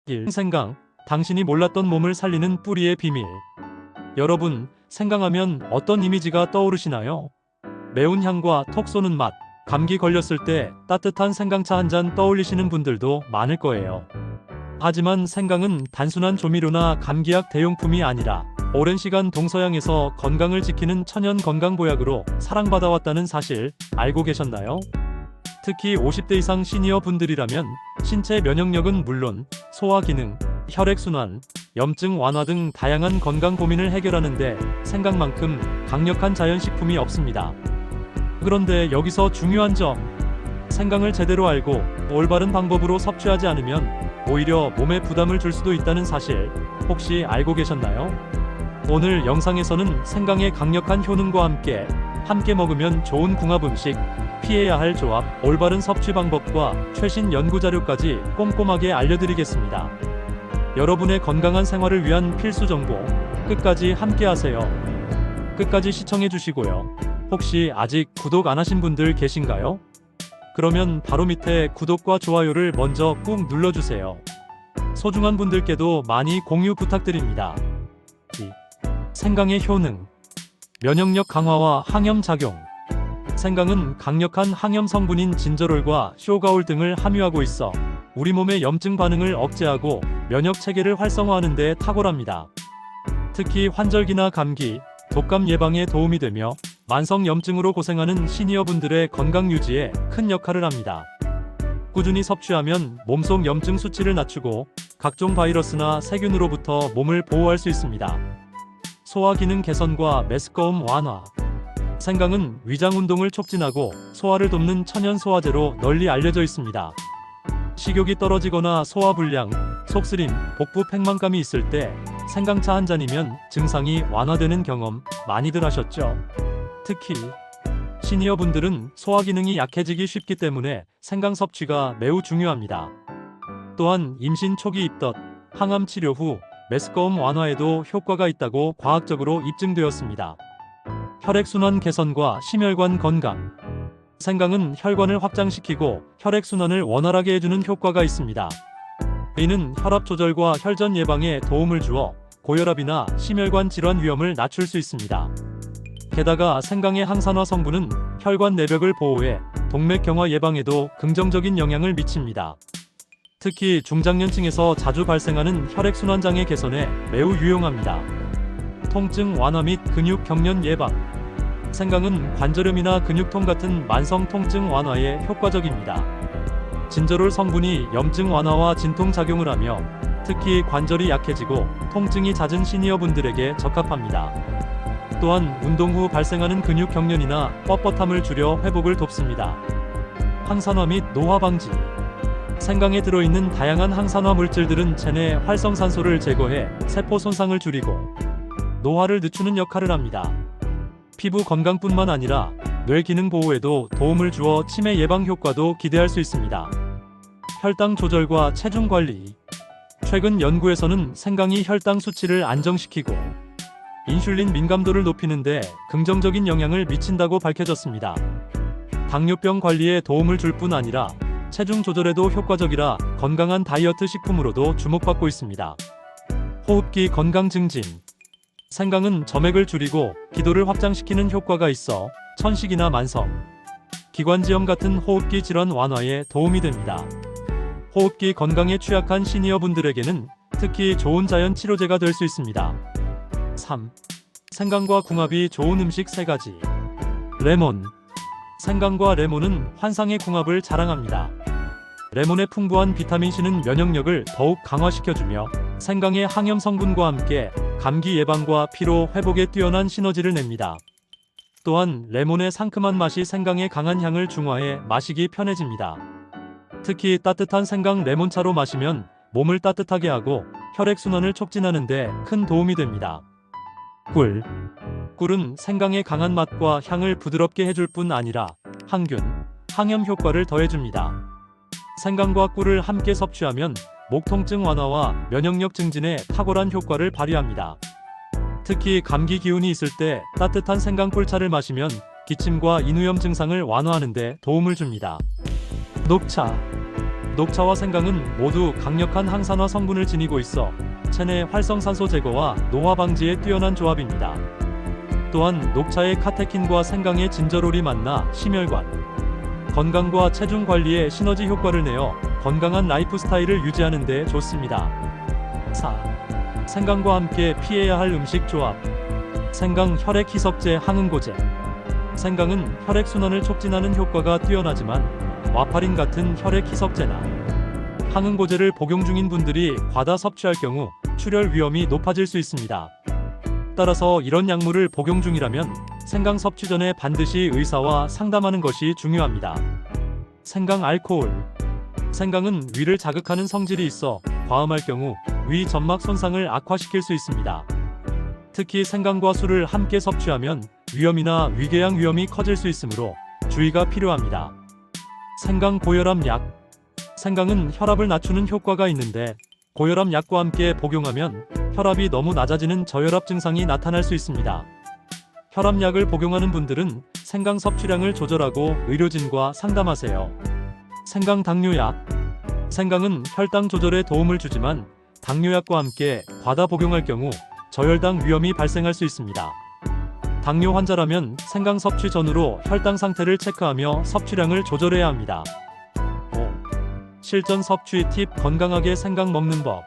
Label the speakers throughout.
Speaker 1: 1. 생강, 당신이 몰랐던 몸을 살리는 뿌리의 비밀. 여러분, 생강하면 어떤 이미지가 떠오르시나요? 매운 향과 톡 쏘는 맛, 감기 걸렸을 때 따뜻한 생강차 한 잔 떠올리시는 분들도 많을 거예요. 하지만 생강은 단순한 조미료나 감기약 대용품이 아니라 오랜 시간 동서양에서 건강을 지키는 천연 건강보약으로 사랑받아왔다는 사실 알고 계셨나요? 특히 50대 이상 시니어 분들이라면 신체 면역력은 물론 소화 기능, 혈액순환, 염증 완화 등 다양한 건강 고민을 해결하는데 생강만큼 강력한 자연식품이 없습니다. 그런데 여기서 중요한 점, 생강을 제대로 알고 올바른 방법으로 섭취하지 않으면 오히려 몸에 부담을 줄 수도 있다는 사실 혹시 알고 계셨나요? 오늘 영상에서는 생강의 강력한 효능과 함께 먹으면 좋은 궁합 음식, 피해야 할 조합, 올바른 섭취 방법과 최신 연구 자료까지 꼼꼼하게 알려드리겠습니다. 여러분의 건강한 생활을 위한 필수 정보, 끝까지 함께 하세요. 끝까지 시청해 주시고요. 혹시 아직 구독 안 하신 분들 계신가요? 그러면 바로 밑에 구독과 좋아요를 먼저 꾹 눌러주세요. 소중한 분들께도 많이 공유 부탁드립니다. 2. 생강의 효능. 면역력 강화와 항염 작용. 생강은 강력한 항염 성분인 진저롤과 쇼가올 등을 함유하고 있어 우리 몸의 염증 반응을 억제하고 면역 체계를 활성화하는 데 탁월합니다. 특히 환절기나 감기, 독감 예방에 도움이 되며 만성 염증으로 고생하는 시니어분들의 건강 유지에 큰 역할을 합니다. 꾸준히 섭취하면 몸속 염증 수치를 낮추고 각종 바이러스나 세균으로부터 몸을 보호할 수 있습니다. 소화 기능 개선과 메스꺼움 완화. 생강은 위장 운동을 촉진하고 소화를 돕는 천연 소화제로 널리 알려져 있습니다. 식욕이 떨어지거나 소화 불량, 속쓰림, 복부 팽만감이 있을 때 생강차 한 잔이면 증상이 완화되는 경험 많이들 하셨죠? 특히 시니어 분들은 소화 기능이 약해지기 쉽기 때문에 생강 섭취가 매우 중요합니다. 또한 임신 초기 입덧, 항암 치료 후 메스꺼움 완화에도 효과가 있다고 과학적으로 입증되었습니다. 혈액순환 개선과 심혈관 건강. 생강은 혈관을 확장시키고 혈액순환을 원활하게 해주는 효과가 있습니다. 이는 혈압 조절과 혈전 예방에 도움을 주어 고혈압이나 심혈관 질환 위험을 낮출 수 있습니다. 게다가 생강의 항산화 성분은 혈관 내벽을 보호해 동맥경화 예방에도 긍정적인 영향을 미칩니다. 특히 중장년층에서 자주 발생하는 혈액순환 장애 개선에 매우 유용합니다. 통증 완화 및 근육 경련 예방. 생강은 관절염이나 근육통 같은 만성 통증 완화에 효과적입니다. 진저롤 성분이 염증 완화와 진통 작용을 하며 특히 관절이 약해지고 통증이 잦은 시니어분들에게 적합합니다. 또한 운동 후 발생하는 근육 경련이나 뻣뻣함을 줄여 회복을 돕습니다. 항산화 및 노화 방지. 생강에 들어있는 다양한 항산화 물질들은 체내 활성산소를 제거해 세포 손상을 줄이고 노화를 늦추는 역할을 합니다. 피부 건강뿐만 아니라 뇌 기능 보호에도 도움을 주어 치매 예방 효과도 기대할 수 있습니다. 혈당 조절과 체중 관리. 최근 연구에서는 생강이 혈당 수치를 안정시키고 인슐린 민감도를 높이는 데 긍정적인 영향을 미친다고 밝혀졌습니다. 당뇨병 관리에 도움을 줄 뿐 아니라 체중 조절에도 효과적이라 건강한 다이어트 식품으로도 주목받고 있습니다. 호흡기 건강 증진. 생강은 점액을 줄이고 기도를 확장시키는 효과가 있어 천식이나 만성, 기관지염 같은 호흡기 질환 완화에 도움이 됩니다. 호흡기 건강에 취약한 시니어분들에게는 특히 좋은 자연 치료제가 될 수 있습니다. 3. 생강과 궁합이 좋은 음식 3가지. 레몬. 생강과 레몬은 환상의 궁합을 자랑합니다. 레몬의 풍부한 비타민C는 면역력을 더욱 강화시켜주며 생강의 항염 성분과 함께 감기 예방과 피로 회복에 뛰어난 시너지를 냅니다. 또한 레몬의 상큼한 맛이 생강의 강한 향을 중화해 마시기 편해집니다. 특히 따뜻한 생강 레몬차로 마시면 몸을 따뜻하게 하고 혈액순환을 촉진하는 데 큰 도움이 됩니다. 꿀. 꿀은 생강의 강한 맛과 향을 부드럽게 해줄 뿐 아니라 항균, 항염 효과를 더해줍니다. 생강과 꿀을 함께 섭취하면 목 통증 완화와 면역력 증진에 탁월한 효과를 발휘합니다. 특히 감기 기운이 있을 때 따뜻한 생강 꿀차를 마시면 기침과 인후염 증상을 완화하는 데 도움을 줍니다. 녹차. 녹차와 생강은 모두 강력한 항산화 성분을 지니고 있어 체내 활성산소 제거와 노화 방지에 뛰어난 조합입니다. 또한 녹차의 카테킨과 생강의 진저롤이 만나 심혈관, 건강과 체중 관리에 시너지 효과를 내어 건강한 라이프 스타일을 유지하는 데 좋습니다. 4. 생강과 함께 피해야 할 음식 조합. 생강 혈액 희석제 항응고제. 생강은 혈액순환을 촉진하는 효과가 뛰어나지만 와파린 같은 혈액 희석제나 항응고제를 복용 중인 분들이 과다 섭취할 경우 출혈 위험이 높아질 수 있습니다. 따라서 이런 약물을 복용 중이라면 생강 섭취 전에 반드시 의사와 상담하는 것이 중요합니다. 생강 알코올. 생강은 위를 자극하는 성질이 있어 과음할 경우 위 점막 손상을 악화시킬 수 있습니다. 특히 생강과 술을 함께 섭취하면 위염이나 위궤양 위험이 커질 수 있으므로 주의가 필요합니다. 생강 고혈압 약. 생강은 혈압을 낮추는 효과가 있는데 고혈압 약과 함께 복용하면 혈압이 너무 낮아지는 저혈압 증상이 나타날 수 있습니다. 혈압약을 복용하는 분들은 생강 섭취량을 조절하고 의료진과 상담하세요. 생강 당뇨약. 생강은 혈당 조절에 도움을 주지만 당뇨약과 함께 과다 복용할 경우 저혈당 위험이 발생할 수 있습니다. 당뇨 환자라면 생강 섭취 전후로 혈당 상태를 체크하며 섭취량을 조절해야 합니다. 5. 실전 섭취 팁. 건강하게 생강 먹는 법.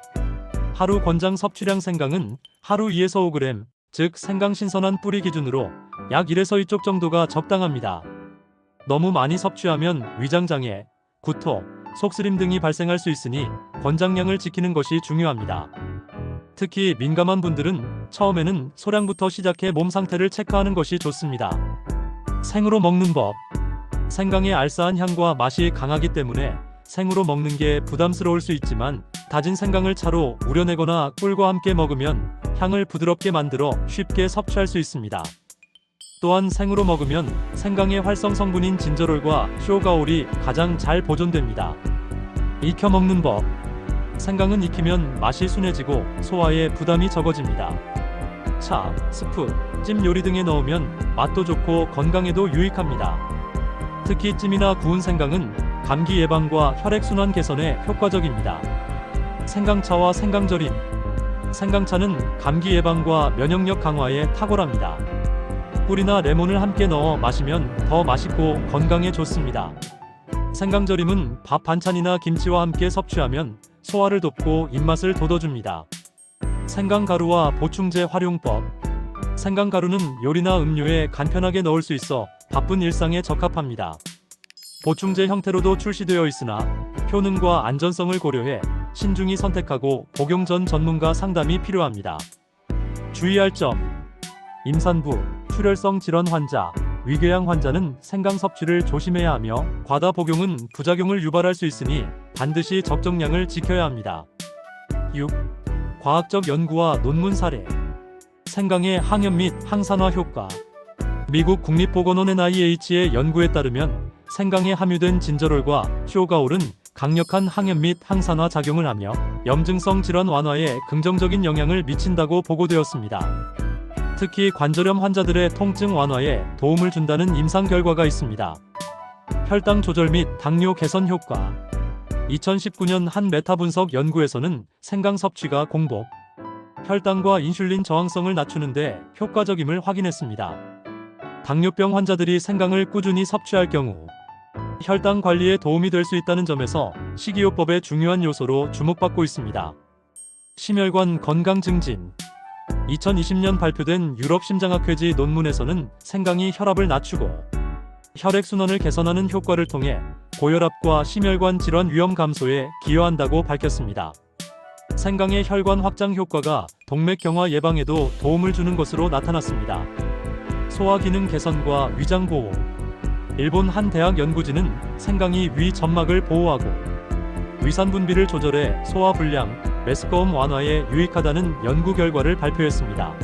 Speaker 1: 하루 권장 섭취량. 생강은 하루 2에서 5g, 즉 생강 신선한 뿌리 기준으로 약 1에서 2쪽 정도가 적당합니다. 너무 많이 섭취하면 위장장애, 구토, 속쓰림 등이 발생할 수 있으니 권장량을 지키는 것이 중요합니다. 특히 민감한 분들은 처음에는 소량부터 시작해 몸 상태를 체크하는 것이 좋습니다. 생으로 먹는 법. 생강의 알싸한 향과 맛이 강하기 때문에 생으로 먹는 게 부담스러울 수 있지만 다진 생강을 차로 우려내거나 꿀과 함께 먹으면 향을 부드럽게 만들어 쉽게 섭취할 수 있습니다. 또한 생으로 먹으면 생강의 활성 성분인 진저롤과 쇼가올이 가장 잘 보존됩니다. 익혀 먹는 법. 생강은 익히면 맛이 순해지고 소화에 부담이 적어집니다. 차, 스프, 찜 요리 등에 넣으면 맛도 좋고 건강에도 유익합니다. 특히 찜이나 구운 생강은 감기 예방과 혈액순환 개선에 효과적입니다. 생강차와 생강절임. 생강차는 감기 예방과 면역력 강화에 탁월합니다. 꿀이나 레몬을 함께 넣어 마시면 더 맛있고 건강에 좋습니다. 생강절임은 밥 반찬이나 김치와 함께 섭취하면 소화를 돕고 입맛을 돋워줍니다. 생강가루와 보충제 활용법. 생강가루는 요리나 음료에 간편하게 넣을 수 있어 바쁜 일상에 적합합니다. 보충제 형태로도 출시되어 있으나 효능과 안전성을 고려해 신중히 선택하고 복용 전 전문가 상담이 필요합니다. 주의할 점. 임산부, 출혈성 질환 환자, 위궤양 환자는 생강 섭취를 조심해야 하며 과다 복용은 부작용을 유발할 수 있으니 반드시 적정량을 지켜야 합니다. 6. 과학적 연구와 논문 사례. 생강의 항염 및 항산화 효과. 미국 국립보건원 NIH의 연구에 따르면 생강에 함유된 진저롤과 쇼가올은 강력한 항염 및 항산화 작용을 하며 염증성 질환 완화에 긍정적인 영향을 미친다고 보고되었습니다. 특히 관절염 환자들의 통증 완화에 도움을 준다는 임상 결과가 있습니다. 혈당 조절 및 당뇨 개선 효과. 2019년 한 메타 분석 연구에서는 생강 섭취가 공복, 혈당과 인슐린 저항성을 낮추는 데 효과적임을 확인했습니다. 당뇨병 환자들이 생강을 꾸준히 섭취할 경우 혈당 관리에 도움이 될 수 있다는 점에서 식이요법의 중요한 요소로 주목받고 있습니다. 심혈관 건강 증진. 2020년 발표된 유럽 심장학회지 논문에서는 생강이 혈압을 낮추고 혈액순환을 개선하는 효과를 통해 고혈압과 심혈관 질환 위험 감소에 기여한다고 밝혔습니다. 생강의 혈관 확장 효과가 동맥경화 예방에도 도움을 주는 것으로 나타났습니다. 소화 기능 개선과 위장 보호. 일본 한 대학 연구진은 생강이 위 점막을 보호하고 위산 분비를 조절해 소화 불량, 메스꺼움 완화에 유익하다는 연구 결과를 발표했습니다.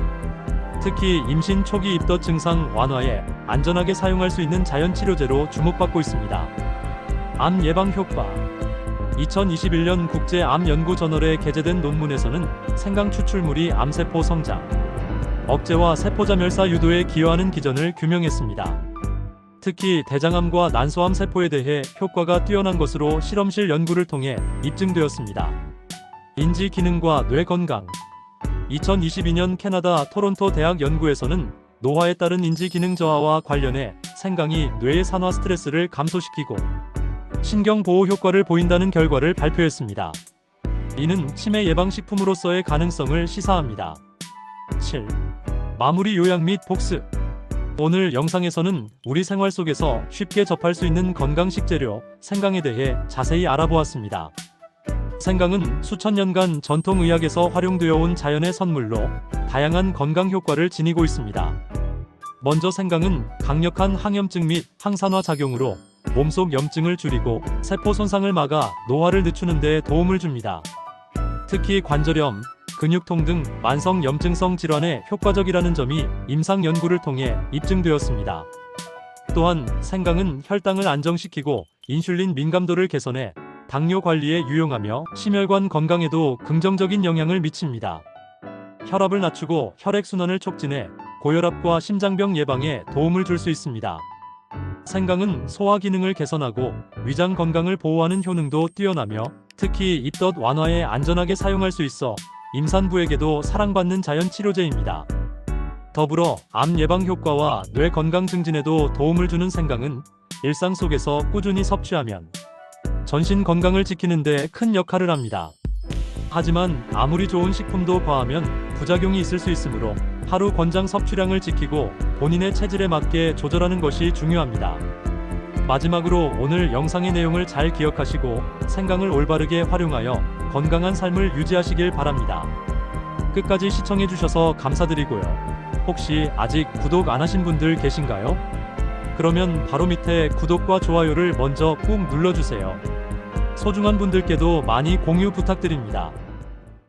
Speaker 1: 특히 임신 초기 입덧 증상 완화에 안전하게 사용할 수 있는 자연 치료제로 주목받고 있습니다. 암 예방 효과. 2021년 국제 암 연구 저널에 게재된 논문에서는 생강 추출물이 암세포 성장, 억제와 세포자멸사 유도에 기여하는 기전을 규명했습니다. 특히 대장암과 난소암 세포에 대해 효과가 뛰어난 것으로 실험실 연구를 통해 입증되었습니다. 인지 기능과 뇌 건강. 2022년 캐나다 토론토 대학 연구에서는 노화에 따른 인지 기능 저하와 관련해 생강이 뇌의 산화 스트레스를 감소시키고 신경 보호 효과를 보인다는 결과를 발표했습니다. 이는 치매 예방 식품으로서의 가능성을 시사합니다. 7. 마무리 요약 및 복습. 오늘 영상에서는 우리 생활 속에서 쉽게 접할 수 있는 건강 식재료, 생강에 대해 자세히 알아보았습니다. 생강은 수천 년간 전통의학에서 활용되어 온 자연의 선물로 다양한 건강 효과를 지니고 있습니다. 먼저 생강은 강력한 항염증 및 항산화 작용으로 몸속 염증을 줄이고 세포 손상을 막아 노화를 늦추는 데 도움을 줍니다. 특히 관절염, 근육통 등 만성 염증성 질환에 효과적이라는 점이 임상 연구를 통해 입증되었습니다. 또한 생강은 혈당을 안정시키고 인슐린 민감도를 개선해 당뇨 관리에 유용하며 심혈관 건강에도 긍정적인 영향을 미칩니다. 혈압을 낮추고 혈액순환을 촉진해 고혈압과 심장병 예방에 도움을 줄 수 있습니다. 생강은 소화 기능을 개선하고 위장 건강을 보호하는 효능도 뛰어나며 특히 입덧 완화에 안전하게 사용할 수 있어 임산부에게도 사랑받는 자연 치료제입니다. 더불어 암 예방 효과와 뇌 건강 증진에도 도움을 주는 생강은 일상 속에서 꾸준히 섭취하면 전신 건강을 지키는 데 큰 역할을 합니다. 하지만 아무리 좋은 식품도 과하면 부작용이 있을 수 있으므로 하루 권장 섭취량을 지키고 본인의 체질에 맞게 조절하는 것이 중요합니다. 마지막으로 오늘 영상의 내용을 잘 기억하시고 생강을 올바르게 활용하여 건강한 삶을 유지하시길 바랍니다. 끝까지 시청해주셔서 감사드리고요. 혹시 아직 구독 안 하신 분들 계신가요? 그러면 바로 밑에 구독과 좋아요를 먼저 꾹 눌러주세요. 소중한 분들께도 많이 공유 부탁드립니다.